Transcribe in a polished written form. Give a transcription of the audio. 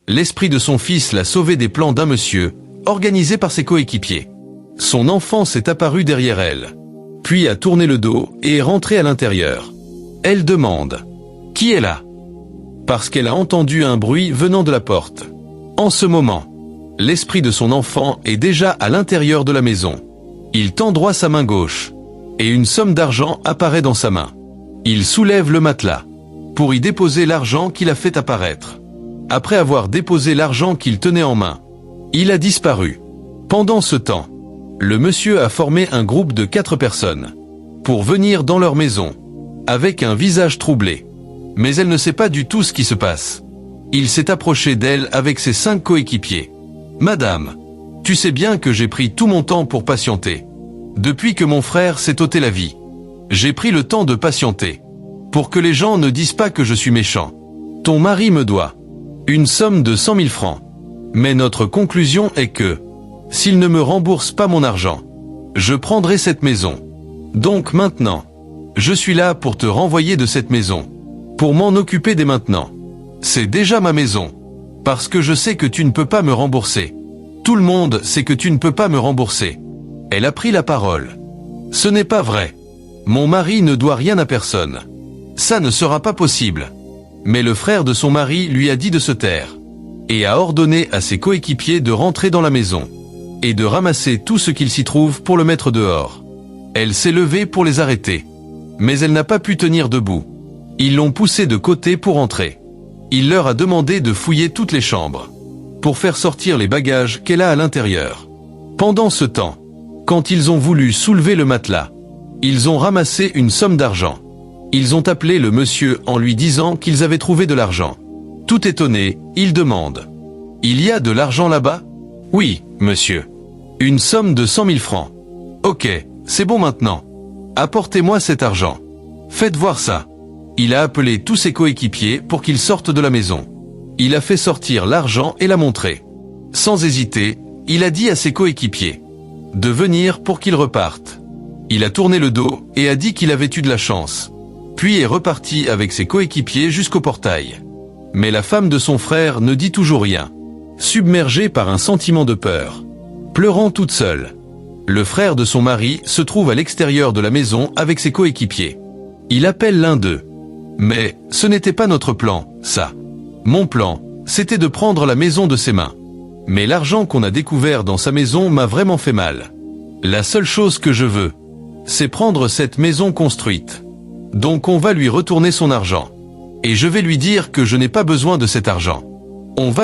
L'esprit de son fils l'a sauvé des plans d'un monsieur, organisé par ses coéquipiers. Son enfant s'est apparu derrière elle, puis a tourné le dos et est rentré à l'intérieur. Elle demande « Qui est là ?» Parce qu'elle a entendu un bruit venant de la porte. En ce moment, l'esprit de son enfant est déjà à l'intérieur de la maison. Il tend droit sa main gauche, et une somme d'argent apparaît dans sa main. Il soulève le matelas, pour y déposer l'argent qu'il a fait apparaître. Après avoir déposé l'argent qu'il tenait en main, il a disparu. Pendant ce temps, le monsieur a formé un groupe de 4 personnes, pour venir dans leur maison, avec un visage troublé. Mais elle ne sait pas du tout ce qui se passe. Il s'est approché d'elle avec ses 5 coéquipiers. « Madame, tu sais bien que j'ai pris tout mon temps pour patienter. Depuis que mon frère s'est ôté la vie, j'ai pris le temps de patienter. Pour que les gens ne disent pas que je suis méchant. Ton mari me doit une somme de 100 000 francs. Mais notre conclusion est que, s'il ne me rembourse pas mon argent, je prendrai cette maison. Donc maintenant, je suis là pour te renvoyer de cette maison. Pour m'en occuper dès maintenant. C'est déjà ma maison. Parce que je sais que tu ne peux pas me rembourser. Tout le monde sait que tu ne peux pas me rembourser. » Elle a pris la parole. « Ce n'est pas vrai. Mon mari ne doit rien à personne. Ça ne sera pas possible. » Mais le frère de son mari lui a dit de se taire, et a ordonné à ses coéquipiers de rentrer dans la maison, et de ramasser tout ce qu'il s'y trouve pour le mettre dehors. Elle s'est levée pour les arrêter. Mais elle n'a pas pu tenir debout. Ils l'ont poussée de côté pour entrer. Il leur a demandé de fouiller toutes les chambres, pour faire sortir les bagages qu'elle a à l'intérieur. Pendant ce temps, quand ils ont voulu soulever le matelas, ils ont ramassé une somme d'argent. Ils ont appelé le monsieur en lui disant qu'ils avaient trouvé de l'argent. Tout étonné, il demande « Il y a de l'argent là-bas ?»« Oui, monsieur. Une somme de 100 000 francs. »« Ok, c'est bon maintenant. Apportez-moi cet argent. Faites voir ça. » Il a appelé tous ses coéquipiers pour qu'ils sortent de la maison. Il a fait sortir l'argent et l'a montré. Sans hésiter, il a dit à ses coéquipiers de venir pour qu'ils repartent. Il a tourné le dos et a dit qu'il avait eu de la chance. Puis est reparti avec ses coéquipiers jusqu'au portail. Mais la femme de son frère ne dit toujours rien. Submergée par un sentiment de peur, pleurant toute seule, le frère de son mari se trouve à l'extérieur de la maison avec ses coéquipiers. Il appelle l'un d'eux. Mais ce n'était pas notre plan, ça. Mon plan, c'était de prendre la maison de ses mains. Mais l'argent qu'on a découvert dans sa maison m'a vraiment fait mal. La seule chose que je veux, c'est prendre cette maison construite. Donc on va lui retourner son argent. Et je vais lui dire que je n'ai pas besoin de cet argent. On va